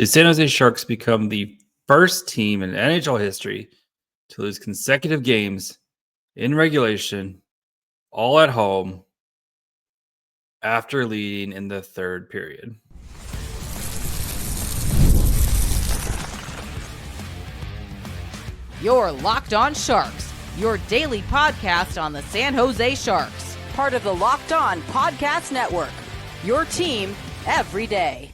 The San Jose Sharks become the first team in NHL history to lose consecutive games in regulation, all at home, after leading in the third period. You're Locked On Sharks, your daily podcast on the San Jose Sharks, part of the Locked On Podcast Network, your team every day.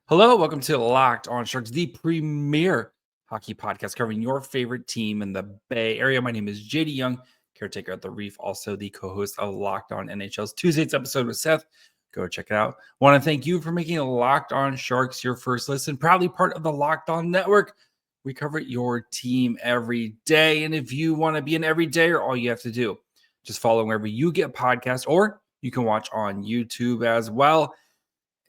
Hello, welcome to Locked On Sharks, the premier hockey podcast covering your favorite team in the Bay Area. My name is JD Young, caretaker at the Reef, also the co-host of Locked On NHL's Tuesday's episode with Seth. Go check it out. Want to thank you for making Locked On Sharks your first listen, proudly part of the Locked On Network. We cover your team every day, and if you want to be an everydayer, all you have to do, just follow wherever you get podcasts, or you can watch on YouTube as well.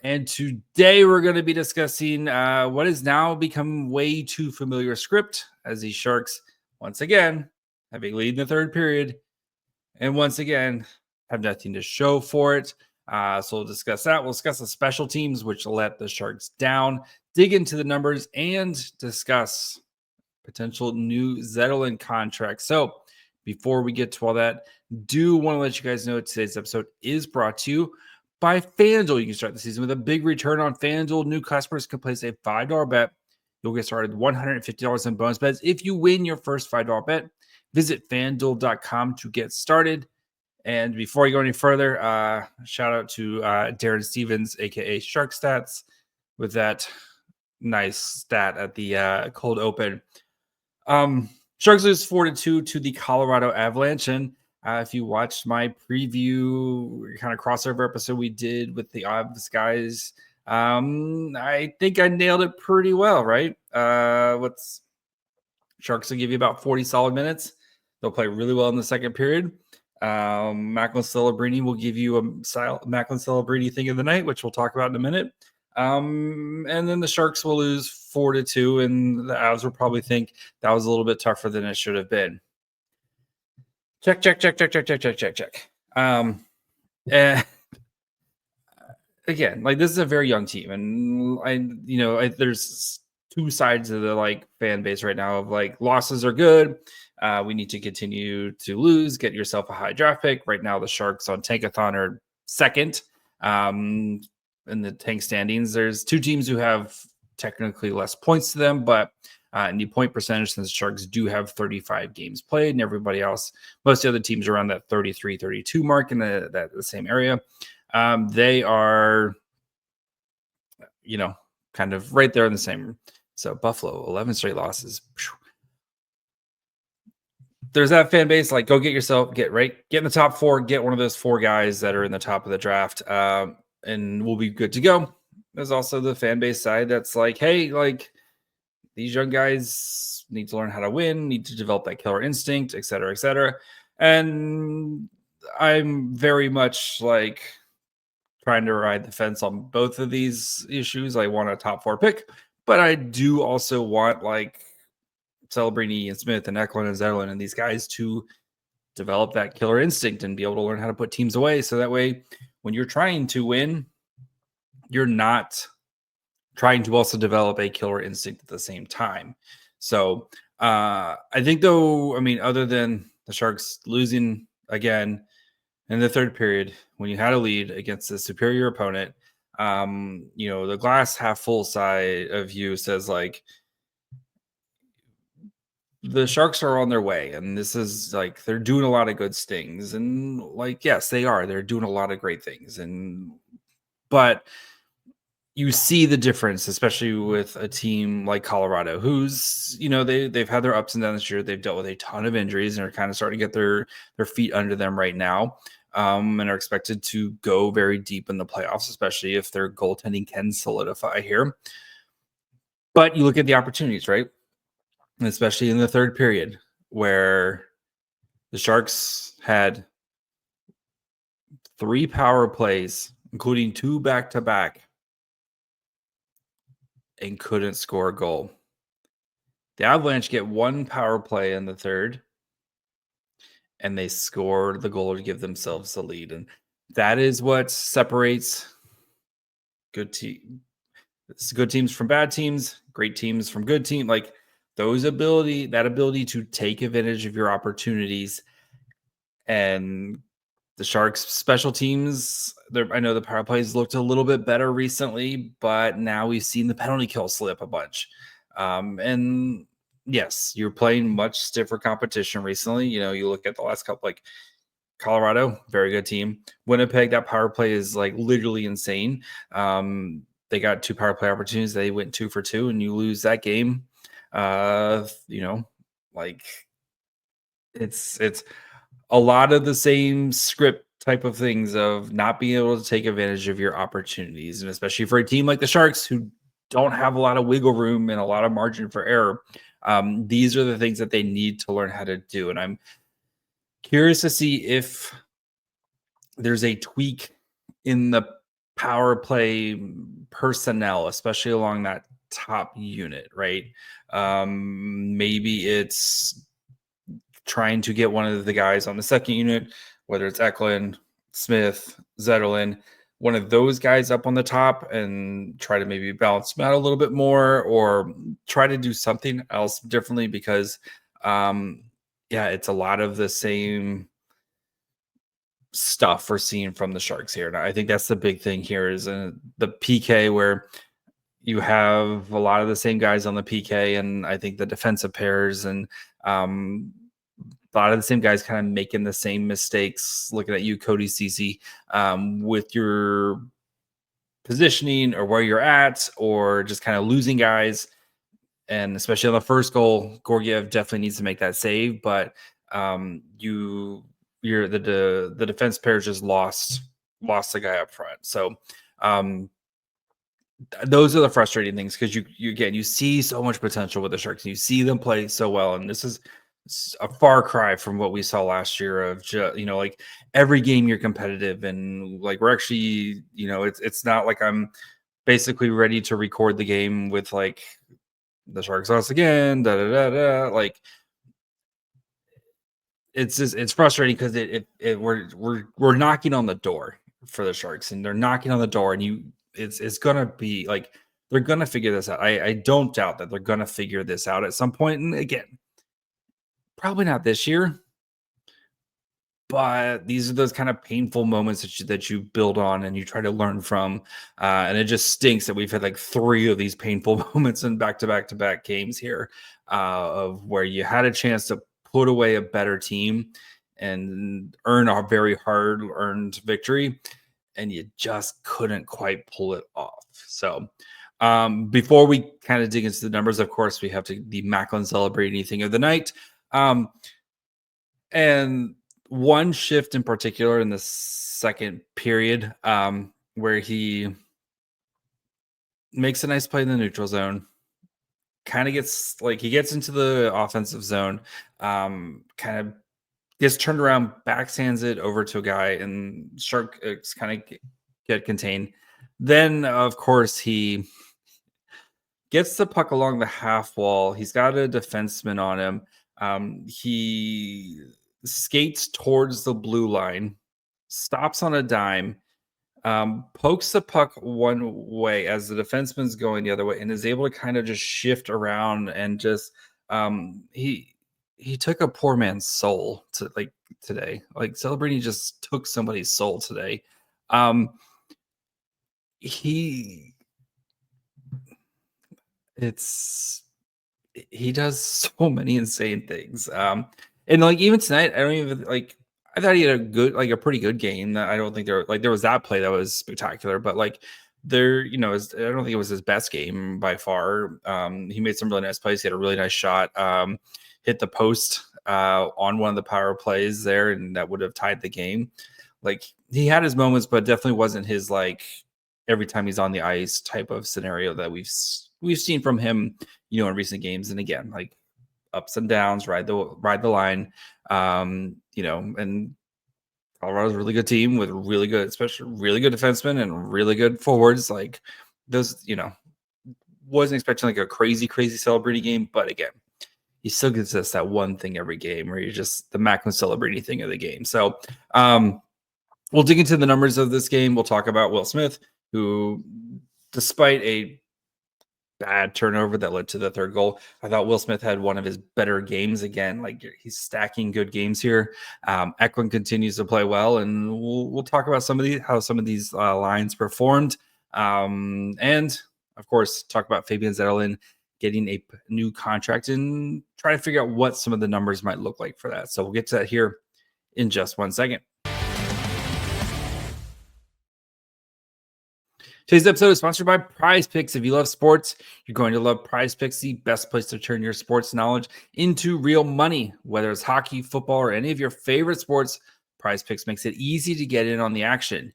And today we're going to be discussing what has now become way too familiar script as the Sharks, once again, have a lead in the third period, and once again, have nothing to show for it. So we'll discuss that. We'll discuss the special teams, which let the Sharks down, dig into the numbers, and discuss potential new Zetterlund contract. So before we get to all that, do want to let you guys know today's episode is brought to you by FanDuel. You can start the season with a big return on FanDuel. New customers can place a $5 bet. You'll get started with $150 in bonus bets if you win your first $5 bet. Visit FanDuel.com to get started. And before you go any further, shout out to Darren Stevens, a.k.a. Shark Stats, with that nice stat at the cold open. Sharks lose 4-2 to the Colorado Avalanche. And if you watched my preview kind of crossover episode we did with the Avs guys, I think I nailed it pretty well, right? Sharks will give you about 40 solid minutes. They'll play really well in the second period. Macklin Celebrini will give you a Macklin Celebrini thing of the night, which we'll talk about in a minute. And then the Sharks will lose 4-2, and the Avs will probably think that was a little bit tougher than it should have been. Check. And again, like, this is a very young team, and there's two sides of the fan base right now of losses are good. We need to continue to lose, get yourself a high draft pick. Right now, the Sharks on Tankathon are second in the tank standings. There's two teams who have technically less points to them, but in the point percentage, since the Sharks do have 35 games played, and everybody else, most of the other teams are around that 33, 32 mark in the same area. They are, kind of right there in the same. So Buffalo, 11 straight losses. There's that fan base, go get in the top four, get one of those four guys that are in the top of the draft, and we'll be good to go. There's also the fan base side that's hey, these young guys need to learn how to win, need to develop that killer instinct, et cetera, et cetera. And I'm very much trying to ride the fence on both of these issues. I want a top four pick, but I do also want Celebrini and Smith and Macklin and Zetterlund and these guys to develop that killer instinct and be able to learn how to put teams away. So that way, when you're trying to win, you're not trying to also develop a killer instinct at the same time. So I think, though, other than the Sharks losing again in the third period, when you had a lead against a superior opponent, the glass half full side of you says the Sharks are on their way, and this is they're doing a lot of good things, and yes, they are. They're doing a lot of great things, but you see the difference, especially with a team like Colorado, who's they've had their ups and downs this year. They've dealt with a ton of injuries and are kind of starting to get their feet under them right now, and are expected to go very deep in the playoffs, especially if their goaltending can solidify here. But you look at the opportunities, right? Especially in the third period, where the Sharks had 3 power plays, including 2 back-to-back, and couldn't score a goal. The Avalanche get 1 power play in the third, and they score the goal to give themselves the lead. And that is what separates good team. It's good teams from bad teams, great teams from good team. Like that ability to take advantage of your opportunities. And the Sharks special teams, I know the power plays looked a little bit better recently, but now we've seen the penalty kill slip a bunch. And yes, you're playing much stiffer competition recently. You look at the last couple, like Colorado, very good team. Winnipeg, that power play is like literally insane. They got 2 power play opportunities. They went 2 for 2, and you lose that game. Like it's a lot of the same script type of things of not being able to take advantage of your opportunities. And especially for a team like the Sharks, who don't have a lot of wiggle room and a lot of margin for error, these are the things that they need to learn how to do. And I'm curious to see if there's a tweak in the power play personnel, especially along that top unit, right? Maybe it's trying to get one of the guys on the second unit, whether it's Macklin, Smith, Zetterlund, one of those guys up on the top, and try to maybe balance them out a little bit more, or try to do something else differently, because it's a lot of the same stuff we're seeing from the Sharks here. And I think that's the big thing here is the PK, where you have a lot of the same guys on the PK, and I think the defensive pairs and a lot of the same guys kind of making the same mistakes. Looking at you, Cody Ceci, with your positioning or where you're at, or just kind of losing guys. And especially on the first goal, Georgiev definitely needs to make that save, but the defense pair just lost the guy up front. So those are the frustrating things, because you see so much potential with the Sharks, and you see them play so well, and this is a far cry from what we saw last year of like every game you're competitive, and like we're actually it's not like I'm basically ready to record the game with like the Sharks lost again, like it's frustrating, because we're knocking on the door for the Sharks, and they're knocking on the door, and it's gonna be like they're gonna figure this out. I don't doubt that they're gonna figure this out at some point, and again, probably not this year, but these are those kind of painful moments that you build on and you try to learn from. And it just stinks that we've had like 3 of these painful moments in back-to-back games here, of where you had a chance to put away a better team and earn a very hard-earned victory, and you just couldn't quite pull it off. So before we kind of dig into the numbers, of course, we have the Macklin Celebrini thing of the night. And one shift in particular in the second period, where he makes a nice play in the neutral zone, kind of gets into the offensive zone, kind of gets turned around, backhands it over to a guy, and Sharks kind of get contained. Then, of course, he gets the puck along the half wall. He's got a defenseman on him. He skates towards the blue line, stops on a dime, pokes the puck one way as the defenseman's going the other way, and is able to kind of just shift around and just he took a poor man's soul today. Like Celebrini just took somebody's soul today. He does so many insane things. And like even tonight, I thought he had a pretty good game. I don't think there was that play that was spectacular, but like I don't think it was his best game by far. He made some really nice plays. He had a really nice shot, hit the post on one of the power plays there, and that would have tied the game. Like he had his moments, but definitely wasn't his like every time he's on the ice type of scenario that we've seen from him, in recent games. And again, like ups and downs, ride the line, and Colorado's a really good team with really good defensemen and really good forwards. Like those, wasn't expecting like a crazy Celebrini game, but again, he still gives us that one thing every game where you're just the Macklin Celebrini thing of the game. So we'll dig into the numbers of this game. We'll talk about Will Smith, who, despite a bad turnover that led to the third goal. I thought Will Smith had one of his better games again. Like he's stacking good games here. Macklin continues to play well, and we'll talk about how some of these lines performed, and of course talk about Fabian Zetterlund getting a new contract and try to figure out what some of the numbers might look like for that. So we'll get to that here in just 1 second. Today's episode is sponsored by Prize Picks. If you love sports, you're going to love Prize Picks, the best place to turn your sports knowledge into real money. Whether it's hockey, football, or any of your favorite sports, Prize Picks makes it easy to get in on the action.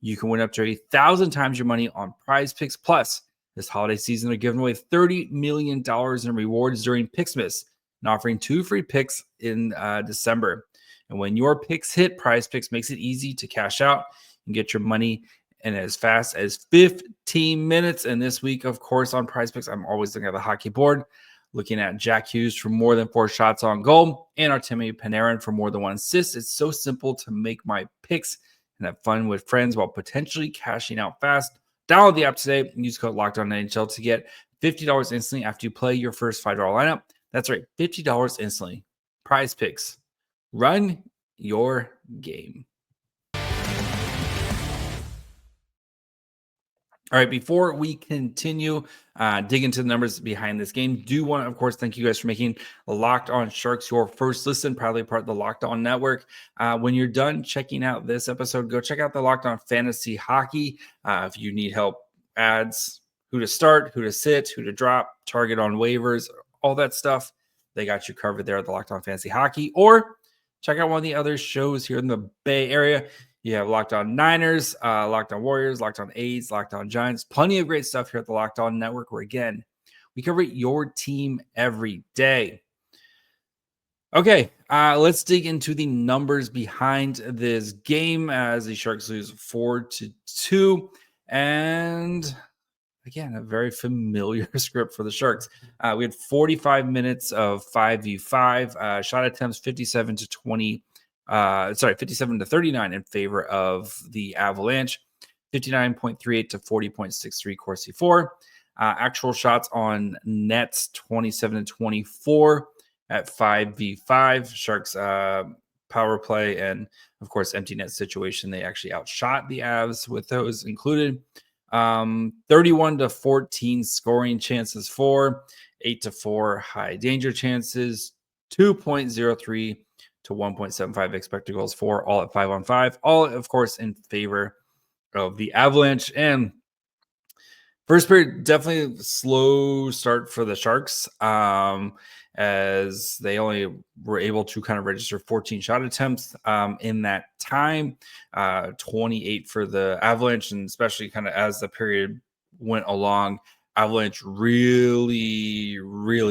You can win up to 1,000 times your money on Prize Picks. Plus, this holiday season, they're giving away $30 million in rewards during Picksmas and offering 2 free picks in December. And when your picks hit, Prize Picks makes it easy to cash out and get your money in as fast as 15 minutes. And this week, of course, on Prize Picks, I'm always looking at the hockey board, looking at Jack Hughes for more than 4 shots on goal and Artemi Panarin for more than 1 assist. It's so simple to make my picks and have fun with friends while potentially cashing out fast. Download the app today and use code LOCKEDONNHL to get $50 instantly after you play your first $5 lineup. That's right, $50 instantly. Prize Picks. Run your game. All right, before we continue, dig into the numbers behind this game, do want to, of course, thank you guys for making Locked On Sharks your first listen, proudly part of the Locked On Network. When you're done checking out this episode, go check out the Locked On Fantasy Hockey. If you need help, ads, who to start, who to sit, who to drop, target on waivers, all that stuff, they got you covered there at the Locked On Fantasy Hockey. Or check out one of the other shows here in the Bay Area. You have Locked On Niners, Locked On Warriors, Locked On Aids, Locked On Giants. Plenty of great stuff here at the Locked On Network where, again, we cover your team every day. Okay, let's dig into the numbers behind this game as the Sharks lose 4-2. And again, a very familiar script for the Sharks. We had 45 minutes of 5v5, shot attempts 57 to 39 in favor of the Avalanche, 59.38 to 40.63 Corsi 4. Actual shots on nets 27 to 24 at 5v5. Sharks power play and, of course, empty net situation. They actually outshot the Avs with those included. 31 to 14 scoring chances for, 8 to 4 high danger chances, 2.03 to 1.75 expected goals for, all at 5-on-5, all, of course, in favor of the Avalanche. And first period, definitely a slow start for the Sharks, as they only were able to kind of register 14 shot attempts in that time, 28 for the Avalanche, and especially kind of as the period went along, Avalanche really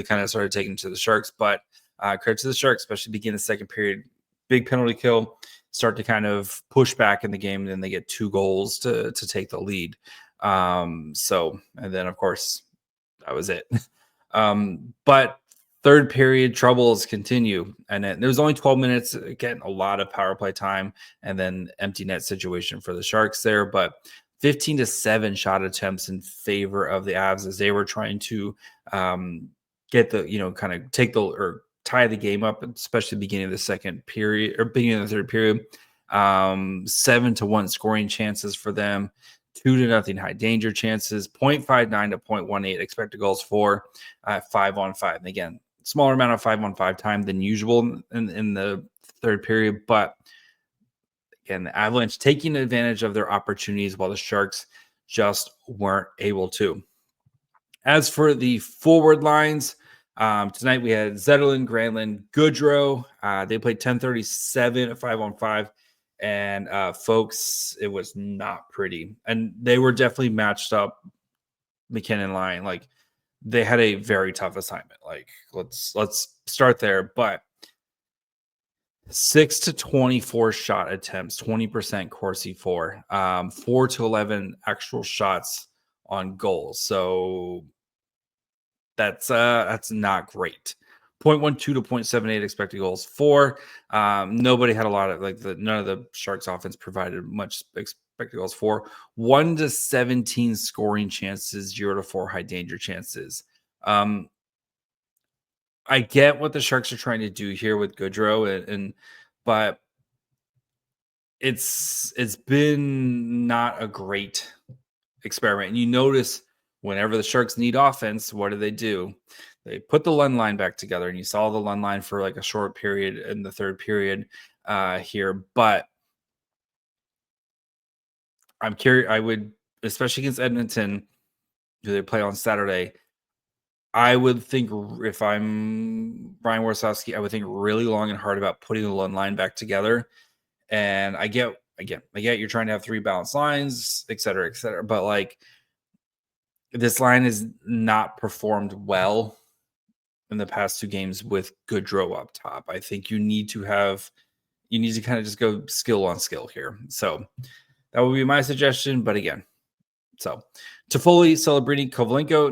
kind of started taking to the Sharks. But credit to the Sharks, especially beginning the second period, big penalty kill, start to kind of push back in the game, and then they get 2 goals to take the lead. And then, of course, that was it. But third period troubles continue, and there was only 12 minutes, getting a lot of power play time, and then empty net situation for the Sharks there. But 15 to 7 shot attempts in favor of the Avs as they were trying to get the, kind of take the, or tie the game up, especially beginning of the second period or beginning of the third period. 7-1 scoring chances for them, 2-0 high danger chances, 0.59 to 0.18 expected goals for, 5-on-5. And again, smaller amount of 5-on-5 time than usual in the third period, but again, the Avalanche taking advantage of their opportunities while the Sharks just weren't able to. As for the forward lines, tonight we had Zetterlund, Granlund, Goodrow. They played 10:37 at 5-on-5. And folks, it was not pretty. And they were definitely matched up, McKinnon line. Like, they had a very tough assignment. Like, let's start there. But 6 to 24 shot attempts, 20% Corsi 4, 4 to 11 actual shots on goals. So that's not great. 0.12 to 0.78 expected goals for. Nobody had a lot of none of the Sharks offense provided much expected goals for, 1 to 17 scoring chances, 0 to 4 high danger chances. I get what the Sharks are trying to do here with Goodrow, but it's been not a great experiment. And you notice whenever the Sharks need offense, what do? They put the Lund line back together, and you saw the Lund line for like a short period in the third period here. But I'm curious. I would, especially against Edmonton, who they play on Saturday. I would think if I'm Brian Warsawski, I would think really long and hard about putting the Lund line back together. And I get you're trying to have 3 balanced lines, et cetera, but like this line has not performed well in the past 2 games with Goodrow up top. I think you need to kind of just go skill on skill here. So that would be my suggestion. But again, so Toffoli, Celebrini, Kovalenko,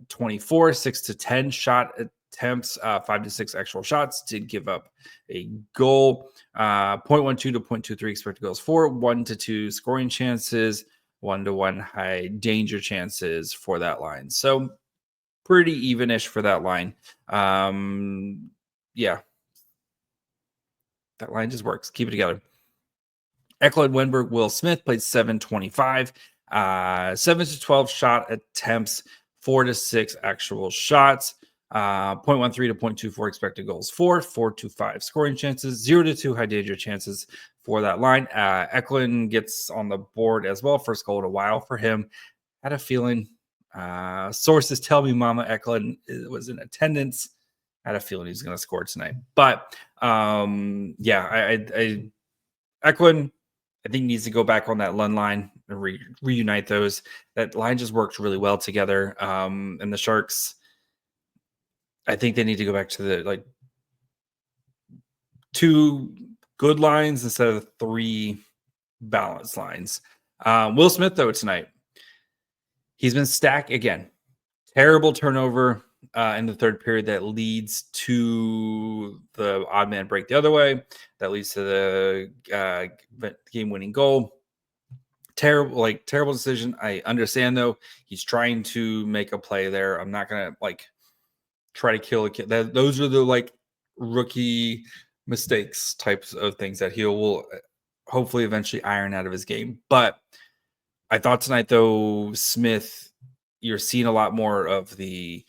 9-24, 6 to 10 shot attempts, 5 to 6 actual shots. Did give up a goal. 0.12 to 0.23 expected goals for, 1 to 2 scoring chances, 1 to 1 high danger chances for that line. So pretty even-ish for that line. Yeah, that line just works. Keep it together. Eklund, Wenberg, Will Smith played 7-25, 7 to 12 shot attempts, 4 to 6 actual shots, 0.13 to 0.24 expected goals for, 4 to 5 scoring chances, 0 to 2 high danger chances for that line. Eklund gets on the board as well. First goal in a while for him. Had a feeling. Sources tell me Mama Eklund was in attendance. Had a feeling he was going to score tonight. But yeah, Eklund, I think, needs to go back on that Lund line and reunite those. That line just worked really well together. And the Sharks, I think they need to go back to the 2 good lines instead of 3 balanced lines. Will Smith, though, tonight, he's been stacked again. Terrible turnover in the third period that leads to the odd man break the other way. That leads to the game-winning goal. Terrible decision. I understand, though. He's trying to make a play there. I'm not going to try to kill a kid. Those are the rookie mistakes types of things that he will hopefully eventually iron out of his game. But I thought tonight, though, Smith, you're seeing a lot more of the,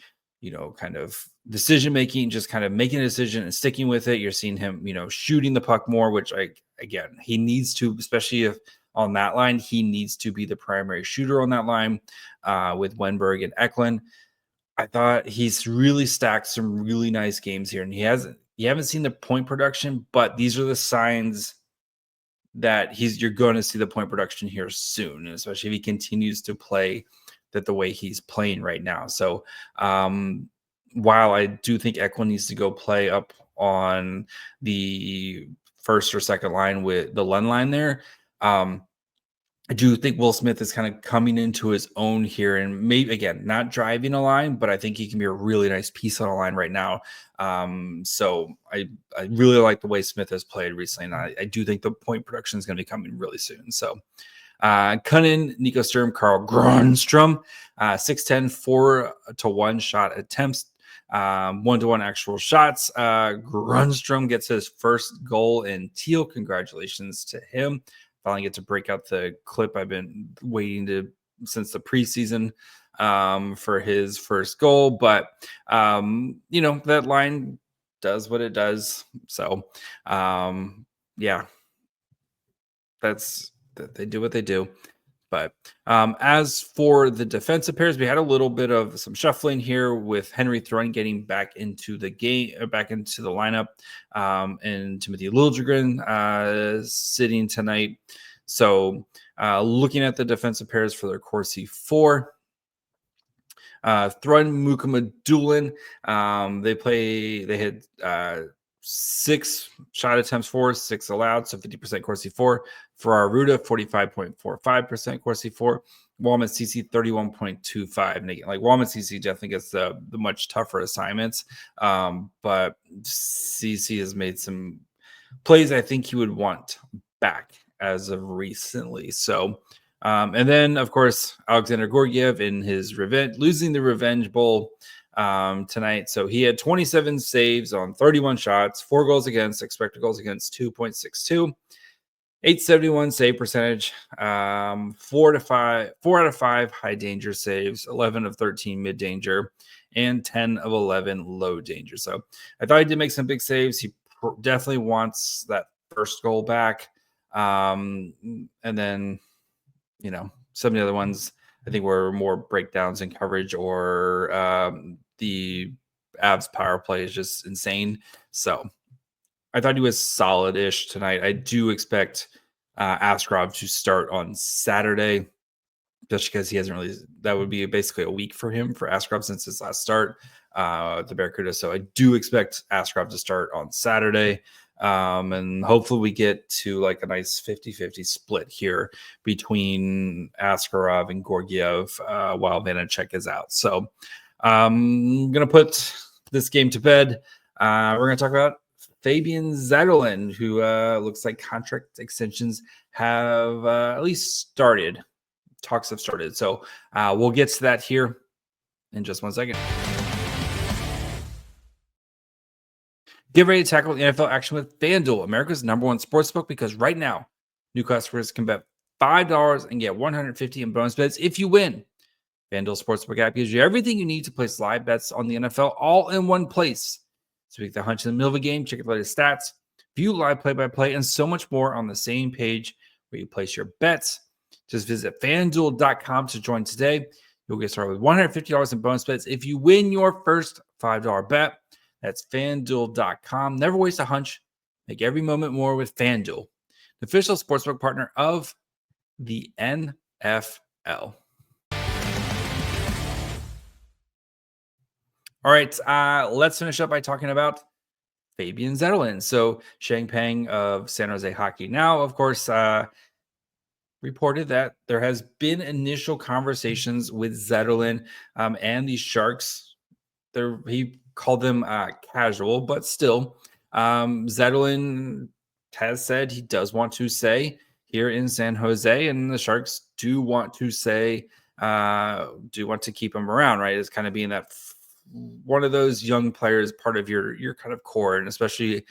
kind of decision making, just kind of making a decision and sticking with it. You're seeing him, shooting the puck more, which he needs to, especially if on that line, he needs to be the primary shooter on that line with Wenberg and Eklund. I thought he's really stacked some really nice games here, and you haven't seen the point production, but these are the signs that you're going to see the point production here soon, and especially if he continues to play that the way he's playing right now. So while I do think Eklund needs to go play up on the first or second line with the Lund line there, I do think Will Smith is kind of coming into his own here, and maybe, again, not driving a line, but I think he can be a really nice piece on a line right now. So I really like the way Smith has played recently, and I do think the point production is going to be coming really soon. So Cunnin, Nico Sturm, Carl Grundstrom, 6'10", 4 to 1 shot attempts, 1 to 1 actual shots. Grundstrom gets his first goal in teal. Congratulations to him. Finally get to break out the clip I've been waiting since the preseason for his first goal. But, that line does what it does. So, yeah, they do what they do. But as for the defensive pairs, we had a little bit of some shuffling here with Henry Thrun getting back into the game, back into the lineup, and Timothy Liljegren sitting tonight. So looking at the defensive pairs for their Corsi 4, Thrun, Mukama, Doolin, they had 6 shot attempts for, 6 allowed, so 50% Corsi 4. For Ruda, 45.45% Corsi 4. Walman CC, 31.25. And again, Walman CC definitely gets the much tougher assignments. But CC has made some plays I think he would want back as of recently. So, and then of course Alexander Gorgiev in his losing the Revenge Bowl tonight. So he had 27 saves on 31 shots, 4 goals against, expected goals against 2.62. 871 save percentage, 4 out of 5 high danger saves, 11 of 13 mid danger, and 10 of 11 low danger. So I thought he did make some big saves. He definitely wants that first goal back. And then, some of the other ones I think were more breakdowns in coverage, or the Avs power play is just insane. So I thought he was solid-ish tonight. I do expect Askarov to start on Saturday, just because he hasn't really. That would be basically a week for him, for Askarov, since his last start at the Barracuda. So I do expect Askarov to start on Saturday. And hopefully we get to like a nice 50-50 split here between Askarov and Gorgiev while Vanacek is out. So I'm going to put this game to bed. We're going to talk about Fabian Zetterlund, who looks like contract extensions have at least started. Talks have started. So we'll get to that here in just 1 second. Get ready to tackle the NFL action with FanDuel, America's #1 sportsbook, because right now, new customers can bet $5 and get $150 in bonus bets if you win. FanDuel Sportsbook app gives you everything you need to place live bets on the NFL all in one place. So make the hunch in the middle of a game, check the latest stats, view live play-by-play, and so much more on the same page where you place your bets. Just visit FanDuel.com to join today. You'll get started with $150 in bonus bets if you win your first $5 bet. That's FanDuel.com. Never waste a hunch. Make every moment more with FanDuel, the official sportsbook partner of the NFL. All right, let's finish up by talking about Fabian Zetterlund. So Shang Peng of San Jose Hockey Now, of course, reported that there has been initial conversations with Zetterlund and the Sharks. He called them casual, but still, Zetterlund has said he does want to stay here in San Jose, and the Sharks do want to keep him around, right? It's kind of being that one of those young players, part of your kind of core, and especially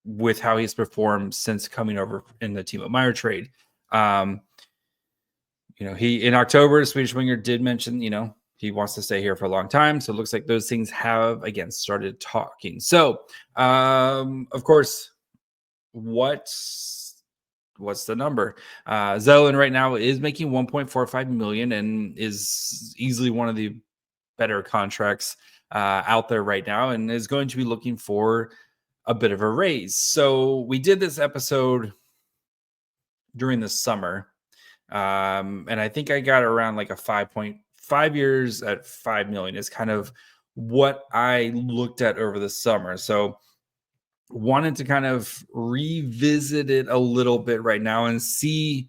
with how he's performed since coming over in the Timo Meier trade. He in October, the Swedish winger did mention, he wants to stay here for a long time. So it looks like those things have again started talking. So, of course, what's the number? Zetterlund right now is making $1.45 million and is easily one of the better contracts out there right now, and is going to be looking for a bit of a raise. So we did this episode during the summer, and I think I got around like a 5.5 years at $5 million is kind of what I looked at over the summer. So wanted to kind of revisit it a little bit right now and see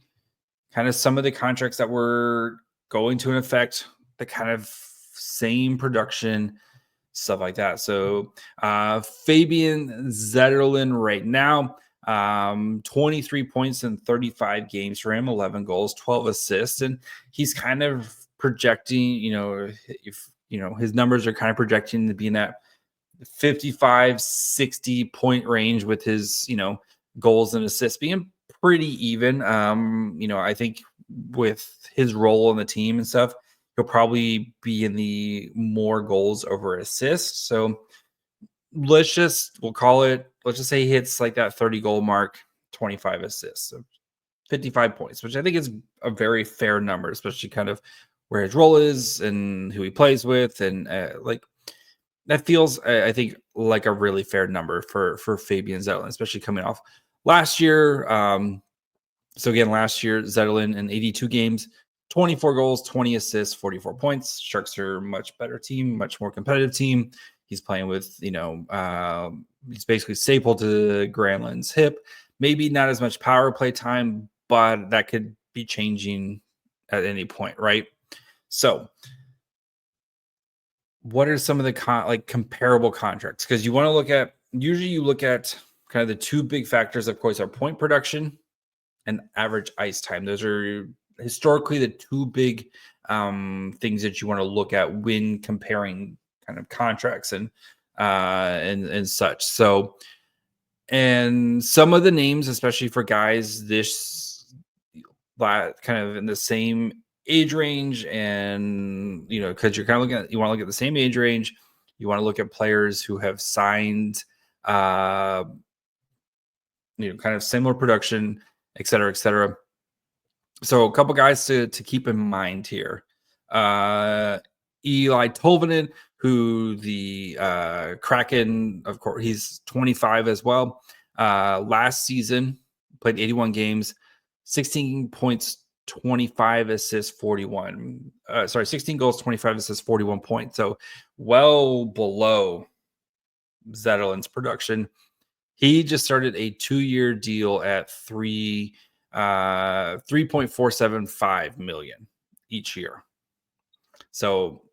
kind of some of the contracts that were going to effect, the kind of same production, stuff like that. So Fabian Zetterlund right now, 23 points in 35 games for him, 11 goals, 12 assists, and he's kind of projecting, his numbers are kind of projecting to be in that 55-60 point range, with his goals and assists being pretty even. I think with his role in the team and stuff, he'll probably be in the more goals over assists. So let's just say he hits like that 30 goal mark, 25 assists, so 55 points, which I think is a very fair number, especially kind of where his role is and who he plays with. And that feels, I think, like a really fair number for Fabian Zetterlund, especially coming off last year. So again, last year, Zetterlund in 82 games, 24 goals, 20 assists, 44 points. Sharks are a much better team, much more competitive team. He's playing with, he's basically stapled to Granlund's hip. Maybe not as much power play time, but that could be changing at any point, right? So what are some of the comparable contracts? Because you want to look at kind of the two big factors, of course, are point production and average ice time. Those are historically the two big things that you want to look at when comparing kind of contracts and such. So, and some of the names, especially for guys this kind of in the same age range, and because you're kind of you want to look at the same age range, you want to look at players who have signed kind of similar production, et cetera, et cetera. So a couple guys to keep in mind here. Eli Tolvanen, who the Kraken, of course, he's 25 as well. Last season, played 81 games, 16 points, 25 assists, 16 goals, 25 assists, 41 points. So well below Zetterlund's production. He just started a 2-year deal at $3.475 million each year. So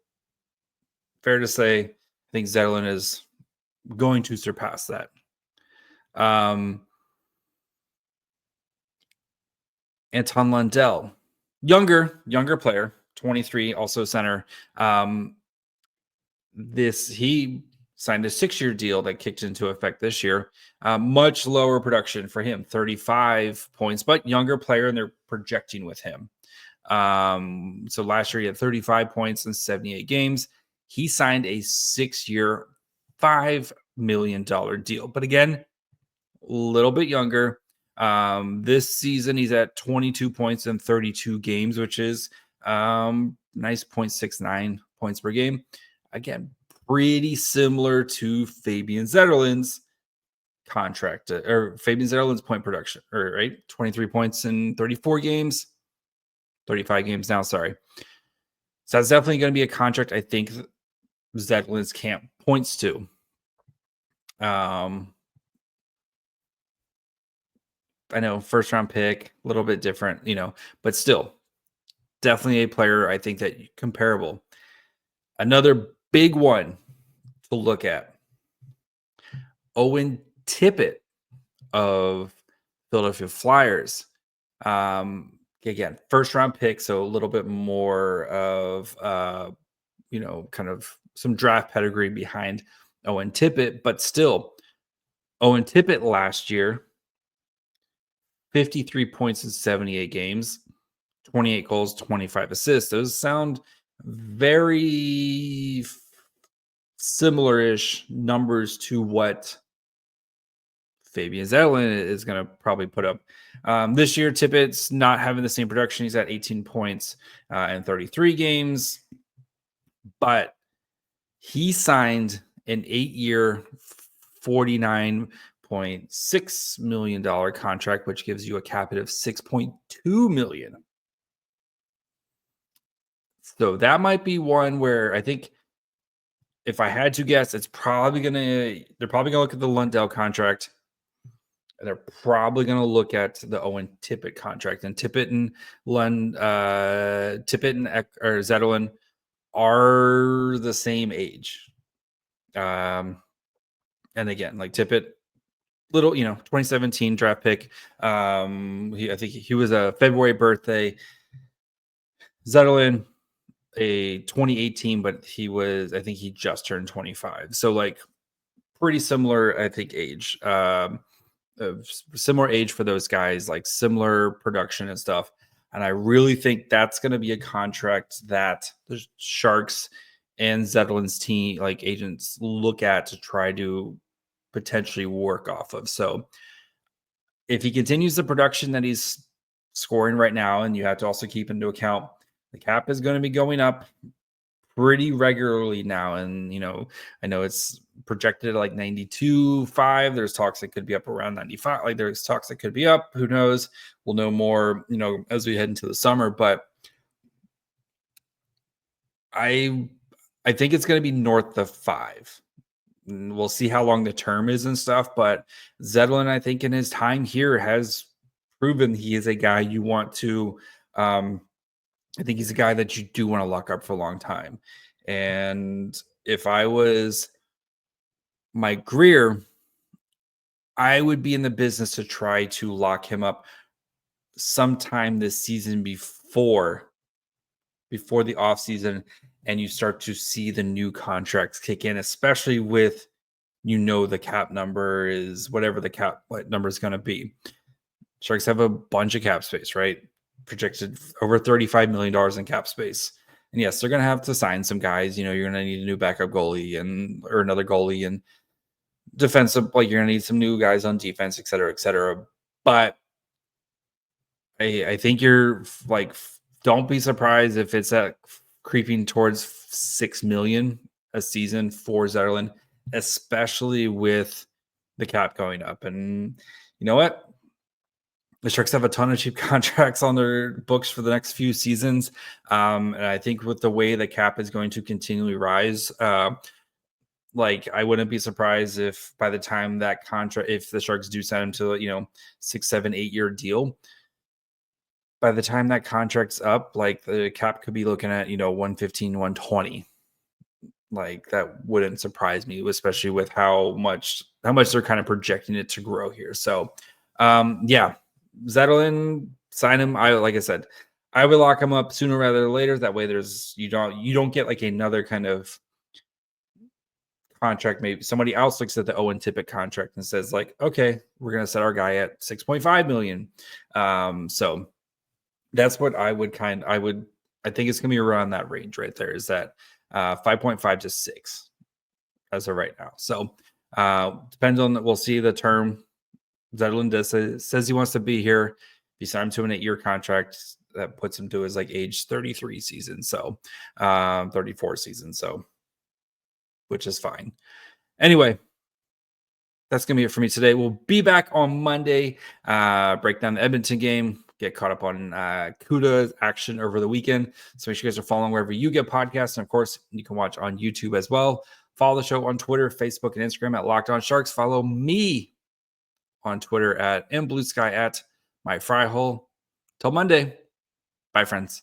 fair to say, I think Zetterlund is going to surpass that. Anton Lundell, younger player, 23, also center. He signed a 6-year deal that kicked into effect this year. Much lower production for him, 35 points, but younger player, and they're projecting with him. So last year he had 35 points in 78 games. He signed a 6-year, $5 million deal. But again, a little bit younger. This season he's at 22 points in 32 games, which is nice 0.69 points per game. Again, pretty similar to Fabian Zetterlund's contract, or Fabian Zetterlund's point production, right? 23 points in 34 games, 35 games now, sorry. So that's definitely going to be a contract I think Zetterlund's camp points to. I know, first round pick, a little bit different, but still definitely a player I think that comparable. Another big one to look at, Owen Tippett of Philadelphia Flyers. Again, first round pick, so a little bit more of kind of some draft pedigree behind Owen Tippett, but still, Owen Tippett last year, 53 points in 78 games, 28 goals, 25 assists. Those sound very similar-ish numbers to what Fabian Zetterlund is going to probably put up. This year, Tippett's not having the same production. He's at 18 points in 33 games, but he signed an 8-year, $49.6 million contract, which gives you a cap hit of $6.2 million. So that might be one where I think, if I had to guess, they're probably gonna look at the Lundell contract. And they're probably gonna look at the Owen Tippett contract. And Tippett and Zetterlund are the same age. And again, like Tippett, little, 2017 draft pick. I think he was a February birthday. Zetterlund, a 2018, but I think he just turned 25. So like pretty similar, I think, age. Similar age for those guys, like similar production and stuff. And I really think that's going to be a contract that the Sharks and Zetterlund's team, like agents, look at to try to potentially work off of. So if he continues the production that he's scoring right now, and you have to also keep into account the cap is going to be going up pretty regularly now. And, I know it's projected at like 92.5. There's talks that could be up around 95. Like there's talks that could be up. Who knows? We'll know more, as we head into the summer. But I think it's going to be north of 5. And we'll see how long the term is and stuff. But Zetterlund, I think in his time here, has proven he is a guy you want to I think he's a guy that you do want to lock up for a long time. And if I was Mike Greer, I would be in the business to try to lock him up sometime this season before the offseason, and you start to see the new contracts kick in, especially with, the cap number is whatever the cap number is going to be. Sharks have a bunch of cap space, right? Projected over $35 million in cap space. And yes, they're going to have to sign some guys. You're going to need a new backup goalie or another goalie, and defensive, like you're going to need some new guys on defense, et cetera, et cetera. But I think you're like, don't be surprised if it's at creeping towards $6 million a season for Zetterlund, especially with the cap going up. And you know what? The Sharks have a ton of cheap contracts on their books for the next few seasons. And I think with the way the cap is going to continually rise, I wouldn't be surprised if by the time that contract, if the Sharks do sign him to, 6, 7, 8 year deal, by the time that contract's up, like the cap could be looking at, 115, 120. Like that wouldn't surprise me, especially with how much they're kind of projecting it to grow here. So, yeah, Zetterlund, sign him. Like I said, I would lock him up sooner rather than later. That way, you don't get like another kind of contract. Maybe somebody else looks at the Owen Tippett contract and says, like, okay, we're gonna set our guy at $6.5 million. So that's what I think it's gonna be around that range right there. Is that 5.5 to 6 as of right now. So depends on, we'll see the term. Zetterlund says he wants to be here. He signed to an 8-year contract that puts him to his age 33 season. So 34 season. So, which is fine. Anyway, that's going to be it for me today. We'll be back on Monday, break down the Edmonton game, get caught up on CUDA action over the weekend. So make sure you guys are following wherever you get podcasts. And of course, you can watch on YouTube as well. Follow the show on Twitter, Facebook, and Instagram at Locked On Sharks. Follow me on Twitter and Blue Sky at My Fry Hole. Till Monday. Bye, friends.